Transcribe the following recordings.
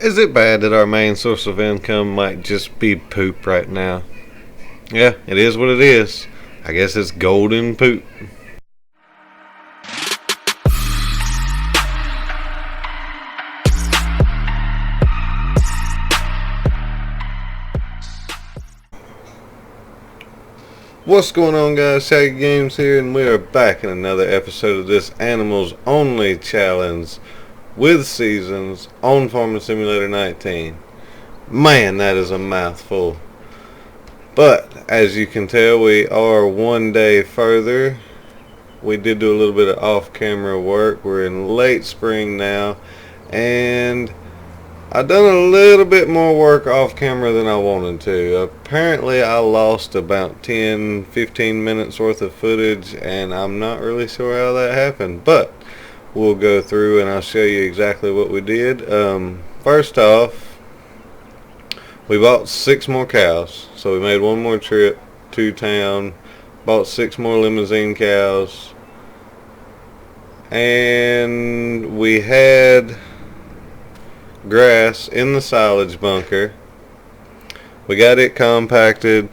Is it bad that our main source of income might just be poop right now? Yeah, it is what it is. I guess it's golden poop. What's going on, guys? Shaggy Games here, and we are back in another episode of this Animals Only Challenge with Seasons on Farming Simulator 19. Man, that is a mouthful. But, as you can tell, we are one day further. We did do a little bit of off-camera work. We're in late spring now, and I've done a little bit more work off camera than I wanted to. Apparently I lost about 10-15 minutes worth of footage, and I'm not really sure how that happened, but we'll go through and I'll show you exactly what we did. First off, we bought 6 more cows, so we made one more trip to town, bought 6 more limousine cows, and we had grass in the silage bunker. We got it compacted.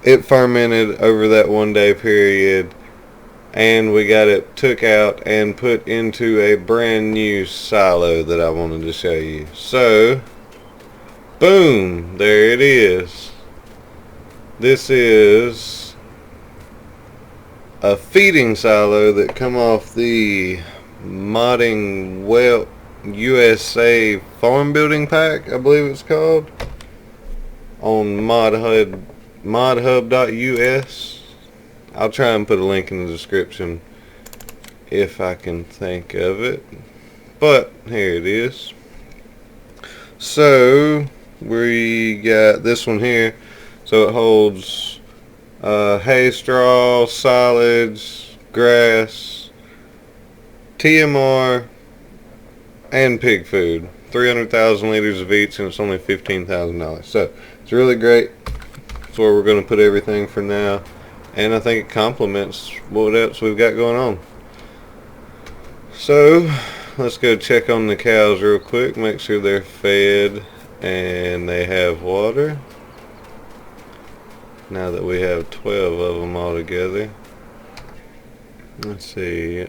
It fermented over that one day period, and we got it took out and put into a brand new silo that I wanted to show you. So, boom, there it is. This is a feeding silo that come off the Modding Well USA farm building pack, I believe it's called, on modhub.us. I'll try and put a link in the description if I can think of it, but here it is. So we got this one here, so it holds hay, straw, silage, grass, TMR, and pig food. 300,000 liters of each, and it's only $15,000. So it's really great. That's where we're going to put everything for now, and I think it complements what else we've got going on. So let's go check on the cows real quick, make sure they're fed and they have water. Now that we have 12 of them all together. Let's see.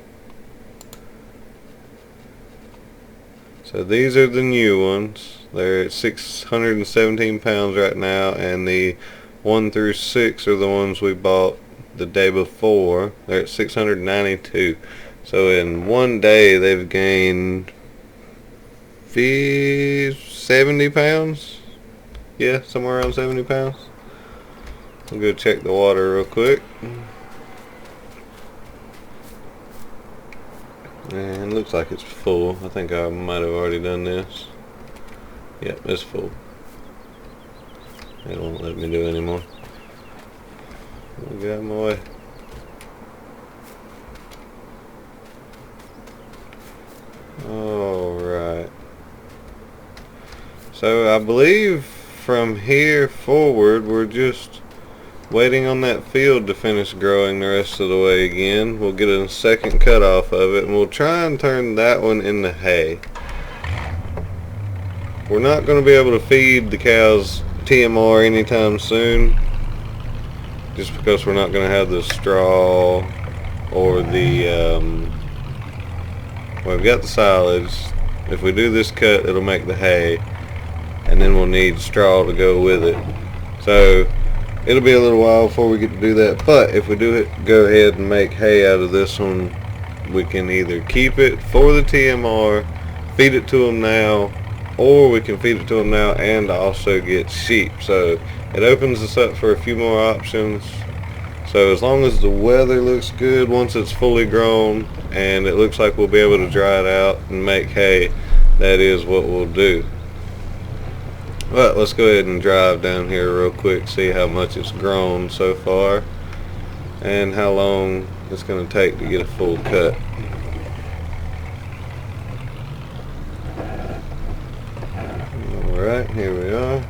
So these are the new ones. They're at 617 pounds right now, and the 1 through 6 are the ones we bought the day before. They're at 692. So in one day they've gained 70 pounds. Yeah, somewhere around 70 pounds. I'll go check the water real quick. And it looks like it's full. I think I might have already done this. Yep, it's full. It won't let me do it anymore. Get out of my way. Alright. So I believe from here forward we're just waiting on that field to finish growing the rest of the way again. We'll get a second cut off of it, and we'll try and turn that one into hay. We're not going to be able to feed the cows TMR anytime soon, just because we're not going to have the straw or the well, we've got the silage. If we do this cut, it'll make the hay, and then we'll need straw to go with it. So it'll be a little while before we get to do that, but if we do go ahead and make hay out of this one, we can either keep it for the TMR, feed it to them now, or we can feed it to them now and also get sheep. So it opens us up for a few more options. So as long as the weather looks good once it's fully grown and it looks like we'll be able to dry it out and make hay, that is what we'll do. But let's go ahead and drive down here real quick, see how much it's grown so far and how long it's going to take to get a full cut. Alright, here we are.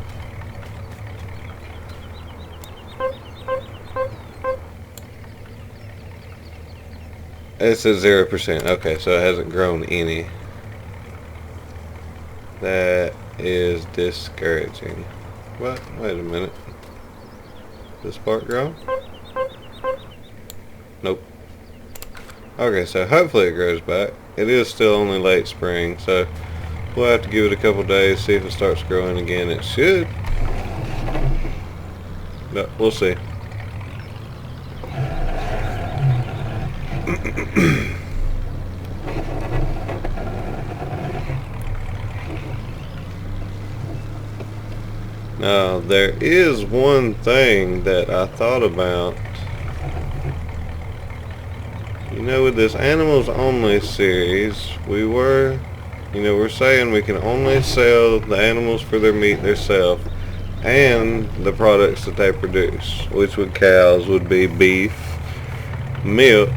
It says 0%. Okay, so it hasn't grown any. That is discouraging. What? Wait a minute. This spark grow? Nope. Okay, so hopefully it grows back. It is still only late spring, so we'll have to give it a couple days, see if it starts growing again. It should. But we'll see. Now, there is one thing that I thought about. You know, with this Animals Only series, we're saying we can only sell the animals for their meat themselves and the products that they produce, which with cows would be beef, milk.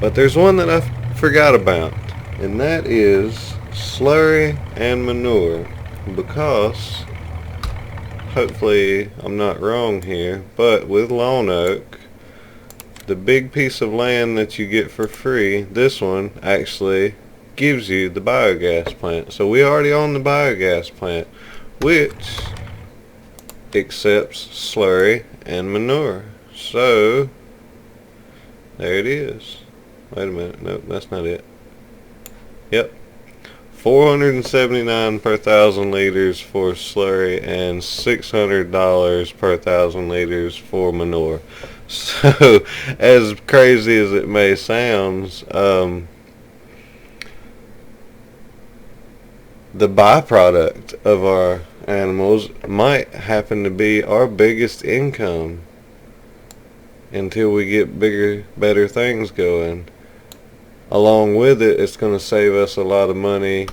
But there's one that I forgot about, and that is slurry and manure, because hopefully I'm not wrong here, but with Lone Oak, the big piece of land that you get for free, this one actually gives you the biogas plant. So we already own the biogas plant, which accepts slurry and manure. So there it is. Wait a minute, nope, that's not it. Yep, 479 per 1,000 liters for slurry and $600 per 1,000 liters for manure. So, as crazy as it may sound, the byproduct of our animals might happen to be our biggest income until we get bigger, better things going. Along with it, it's going to save us a lot of money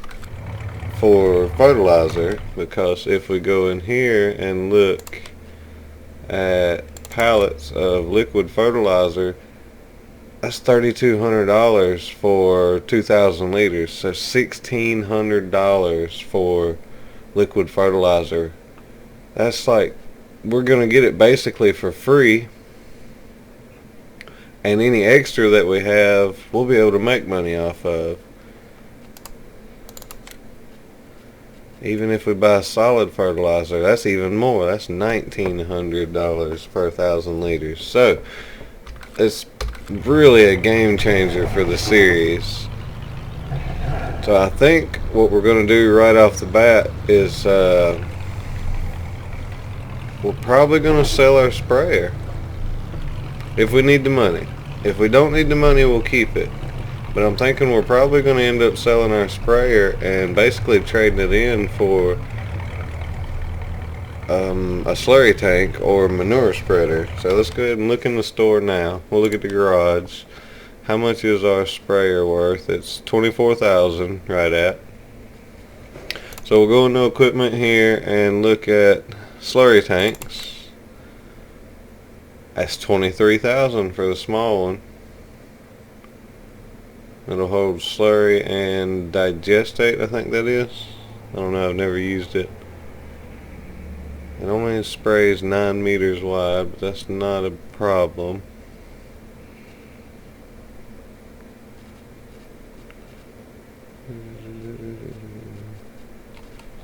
for fertilizer, because if we go in here and look at pallets of liquid fertilizer, that's $3,200 for 2,000 liters. So $1,600 for liquid fertilizer. That's like, we're going to get it basically for free, and any extra that we have, we'll be able to make money off of. Even if we buy solid fertilizer, that's even more. That's $1,900 per 1,000 liters. So it's really a game changer for the series. So I think what we're going to do right off the bat is we're probably going to sell our sprayer if we need the money. If we don't need the money, we'll keep it. But I'm thinking we're probably going to end up selling our sprayer and basically trading it in for a slurry tank or manure spreader. So let's go ahead and look in the store now. We'll look at the garage. How much is our sprayer worth? It's $24,000 right at. So we'll go into equipment here and look at slurry tanks. That's $23,000 for the small one. It'll hold slurry and digestate, I think that is. I don't know, I've never used it. It only sprays 9 meters wide, but that's not a problem.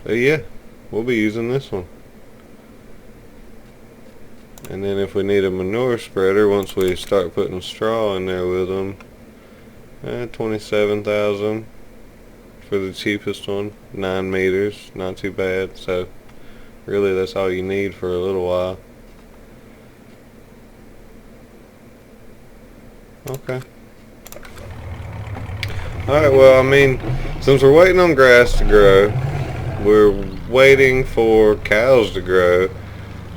So yeah, we'll be using this one. And then if we need a manure spreader, once we start putting straw in there with them, $27,000 for the cheapest one. 9 meters, not too bad. So really that's all you need for a little while. Okay. Alright, well, I mean, since we're waiting on grass to grow, we're waiting for cows to grow,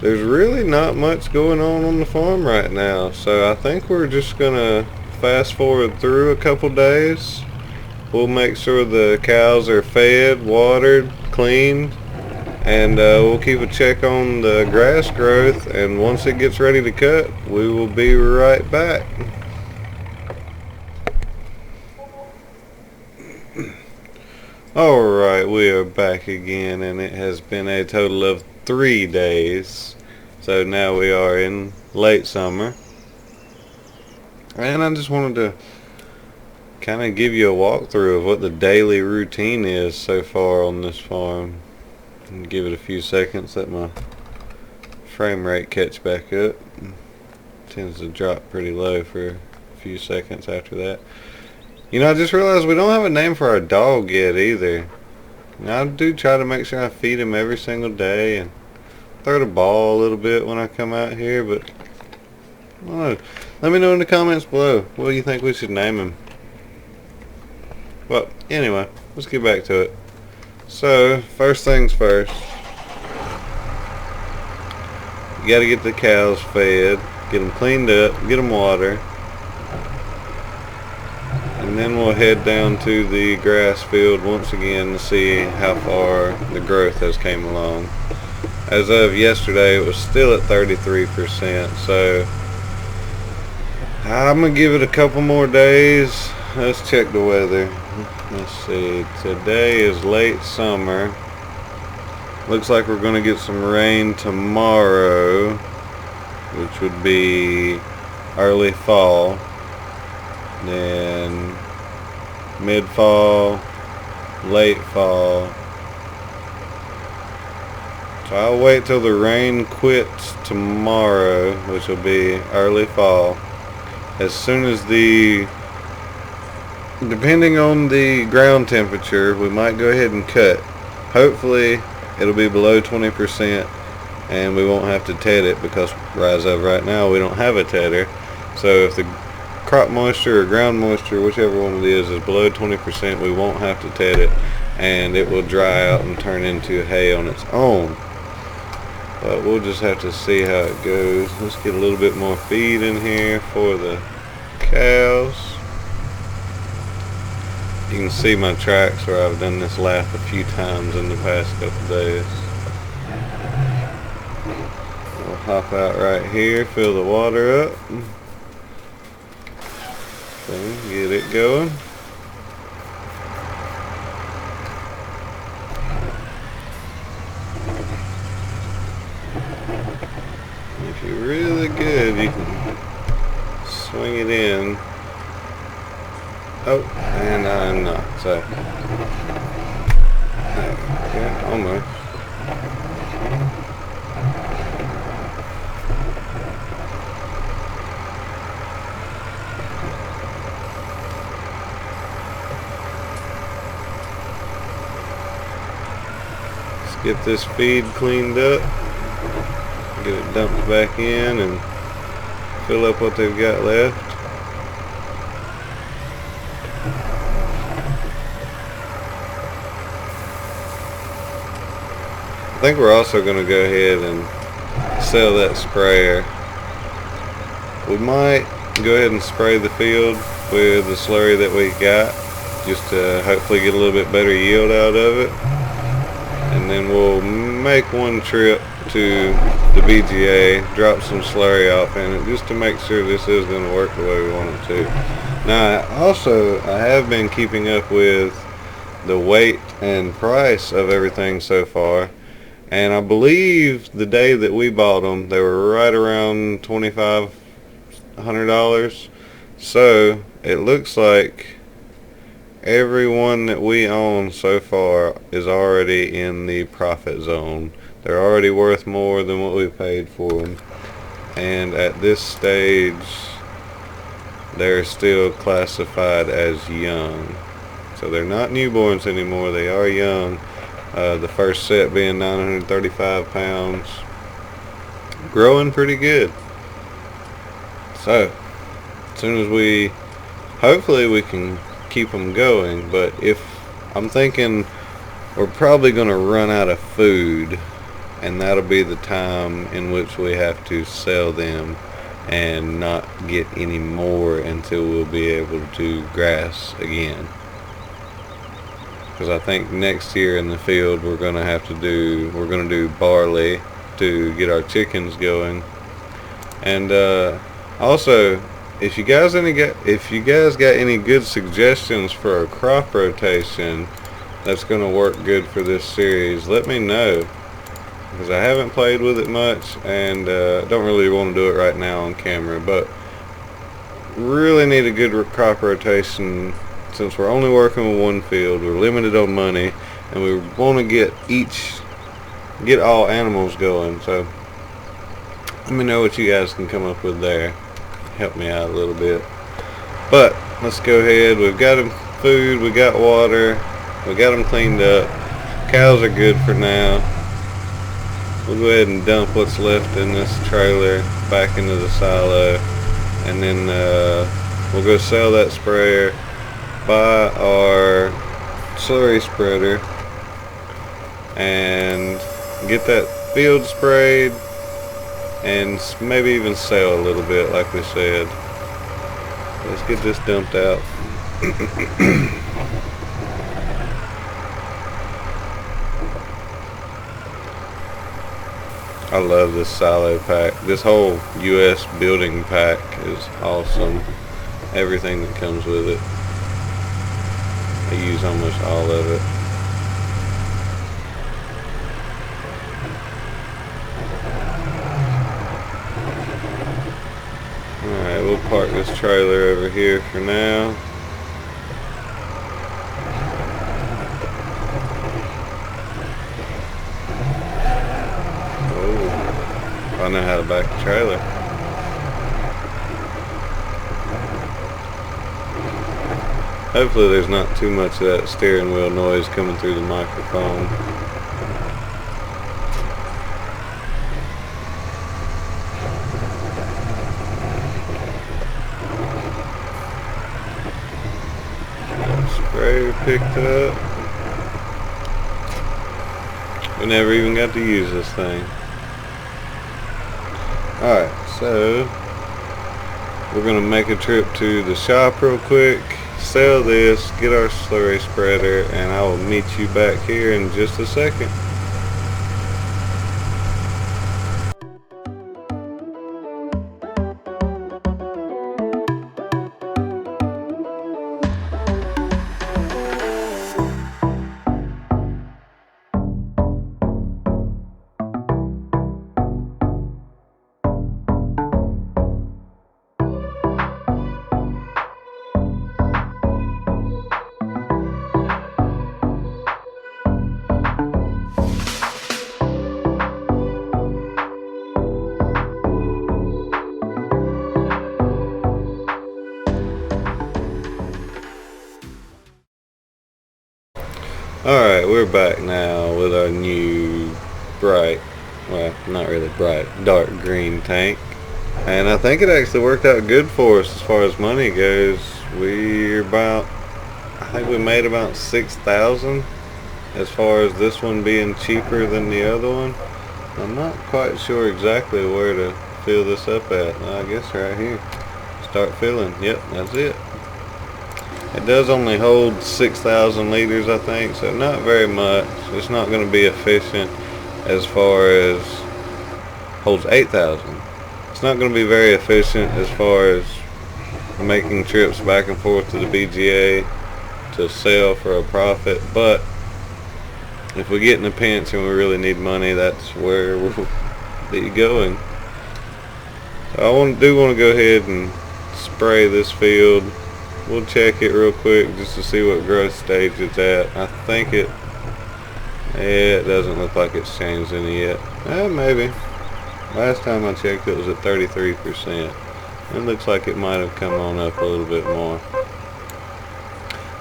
there's really not much going on the farm right now. So I think we're just gonna fast forward through a couple days. We'll make sure the cows are fed, watered, cleaned, and we'll keep a check on the grass growth, and once it gets ready to cut, we will be right back. Alright, we are back again, and it has been a total of 3 days. So now we are in late summer. And I just wanted to kind of give you a walkthrough of what the daily routine is so far on this farm. And give it a few seconds, let my frame rate catch back up. It tends to drop pretty low for a few seconds after that. You know, I just realized we don't have a name for our dog yet either. Now, I do try to make sure I feed him every single day and throw the ball a little bit when I come out here, but I don't know. Let me know in the comments below. What do you think we should name him? Well, anyway, let's get back to it. So, first things first. You gotta get the cows fed, get them cleaned up, get them water. And then we'll head down to the grass field once again to see how far the growth has came along. As of yesterday, it was still at 33%, so I'm gonna give it a couple more days. Let's check the weather. Let's see, today is late summer. Looks like we're gonna get some rain tomorrow, which would be early fall. Then mid-fall, late fall. So I'll wait till the rain quits tomorrow, which will be early fall. As soon as depending on the ground temperature, we might go ahead and cut. Hopefully it'll be below 20% and we won't have to ted it, because as of right now we don't have a tedder. So if the crop moisture or ground moisture, whichever one it is below 20%, we won't have to ted it, and it will dry out and turn into hay on its own. But we'll just have to see how it goes. Let's get a little bit more feed in here for the cows. You can see my tracks where I've done this lap a few times in the past couple days. We'll hop out right here, fill the water up. Get it going. If you're really good, you can swing it in. Oh, and I'm not, so. Okay, almost. Get this feed cleaned up, get it dumped back in and fill up what they've got left. I think we're also going to go ahead and sell that sprayer. We might go ahead and spray the field with the slurry that we got, just to hopefully get a little bit better yield out of it. And then we'll make one trip to the BGA, drop some slurry off in it, just to make sure this is going to work the way we want it to. Now, I have been keeping up with the weight and price of everything so far, and I believe the day that we bought them, they were right around $2,500. So it looks like every one that we own so far is already in the profit zone. They're already worth more than what we paid for them, and at this stage they're still classified as young. So they're not newborns anymore, they are young. The first set being 935 pounds, growing pretty good. So as soon as hopefully we can keep them going, but if I'm thinking we're probably going to run out of food, and that'll be the time in which we have to sell them and not get any more until we'll be able to grass again. Because I think next year in the field we're going to do barley to get our chickens going. And also, if you guys got any good suggestions for a crop rotation that's going to work good for this series, let me know, because I haven't played with it much, and don't really want to do it right now on camera, but really need a good crop rotation since we're only working with one field, we're limited on money, and we want to get all animals going. So let me know what you guys can come up with there. Help me out a little bit. But let's go ahead. We've got them food, we got water, we got them cleaned up. Cows are good for now. We'll go ahead and dump what's left in this trailer back into the silo, and then we'll go sell that sprayer, buy our slurry spreader, and get that field sprayed, and maybe even sell a little bit like we said. Let's get this dumped out. I love this silo pack. This whole US building pack is awesome. Everything that comes with it. I use almost all of it. Alright, we'll park this trailer over here for now. Oh, I know how to back the trailer. Hopefully there's not too much of that steering wheel noise coming through the microphone. Sprayer picked up. We never even got to use this thing. Alright, so we're going to make a trip to the shop real quick, sell this, get our slurry spreader, and I will meet you back here in just a second. Alright, we're back now with our new bright, well, not really bright, dark green tank. And I think it actually worked out good for us as far as money goes. We're about, I think we made about 6,000 as far as this one being cheaper than the other one. I'm not quite sure exactly where to fill this up at. I guess right here. Start filling. Yep, that's it. It does only hold 6,000 liters, I think, so not very much. It's not going to be efficient as far as holds 8,000. It's not going to be very efficient as far as making trips back and forth to the BGA to sell for a profit, but if we get in a pinch and we really need money, that's where we'll be going. So I do want to go ahead and spray this field. We'll check it real quick just to see what growth stage it's at. I think it doesn't look like it's changed any yet. Maybe. Last time I checked it was at 33%. It looks like it might have come on up a little bit more.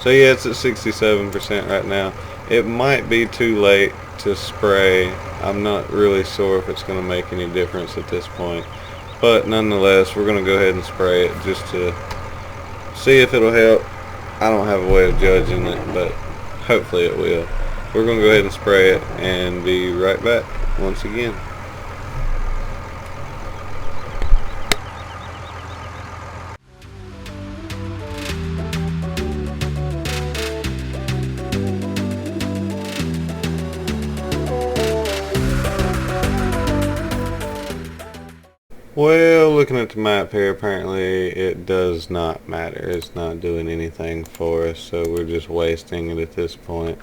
So yeah, it's at 67% right now. It might be too late to spray. I'm not really sure if it's going to make any difference at this point. But nonetheless, we're going to go ahead and spray it just to see if it'll help. I don't have a way of judging it, but hopefully it will. We're going to go ahead and spray it and be right back once again. Well, looking at the map here, apparently it does not matter. It's not doing anything for us, so we're just wasting it at this point.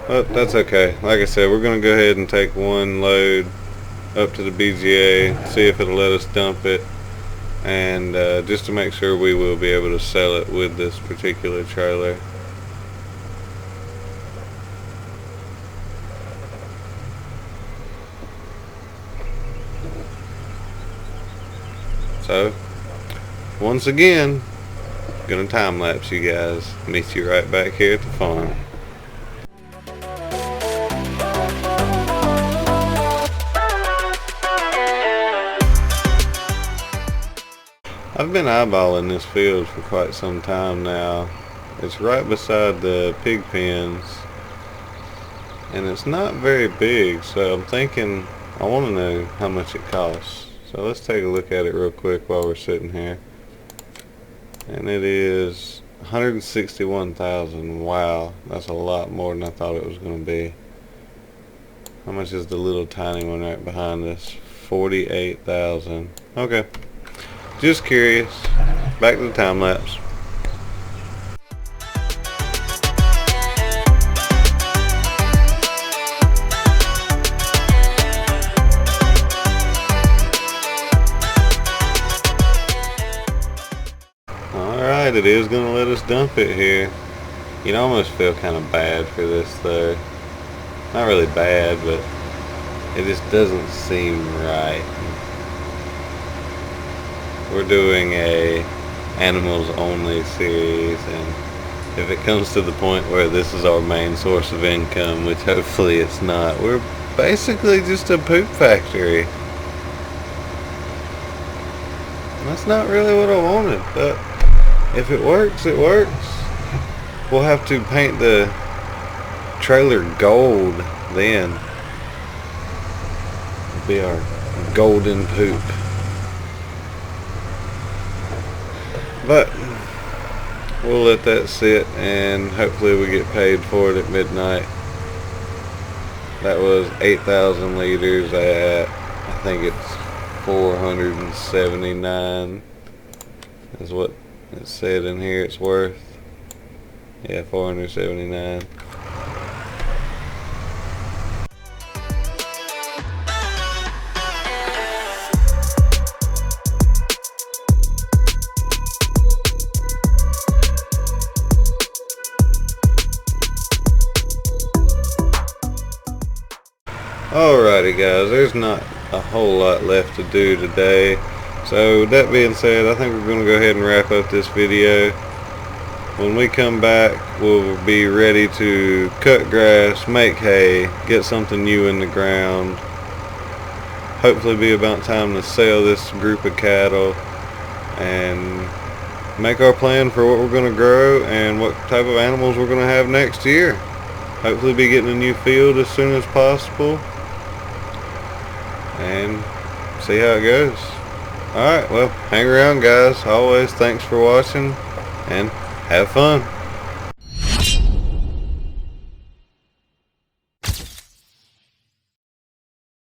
But that's okay. Like I said, we're going to go ahead and take one load up to the BGA, see if it'll let us dump it, and just to make sure we will be able to sell it with this particular trailer. So once again, gonna time lapse you guys. Meet you right back here at the farm. I've been eyeballing this field for quite some time now. It's right beside the pig pens, and it's not very big, so I'm thinking I want to know how much it costs. So let's take a look at it real quick while we're sitting here. And it is $161,000. Wow, that's a lot more than I thought it was going to be. How much is the little tiny one right behind us? $48,000. Okay. Just curious. Back to the time lapse. Alright, it is going to let us dump it here. You'd almost feel kind of bad for this though. Not really bad, but it just doesn't seem right. We're doing a animals only series, and if it comes to the point where this is our main source of income, which hopefully it's not, we're basically just a poop factory. That's not really what I wanted, but if it works, it works. We'll have to paint the trailer gold then. It'll be our golden poop. But we'll let that sit, and hopefully we get paid for it at midnight. That was 8,000 liters at, I think it's 479 is what it said in here it's worth. Yeah, 479. Alrighty guys, there's not a whole lot left to do today. So with that being said, I think we're going to go ahead and wrap up this video. When we come back, we'll be ready to cut grass, make hay, get something new in the ground. Hopefully be about time to sell this group of cattle and make our plan for what we're going to grow and what type of animals we're going to have next year. Hopefully be getting a new field as soon as possible and see how it goes. Alright, well, hang around guys. Always thanks for watching and have fun.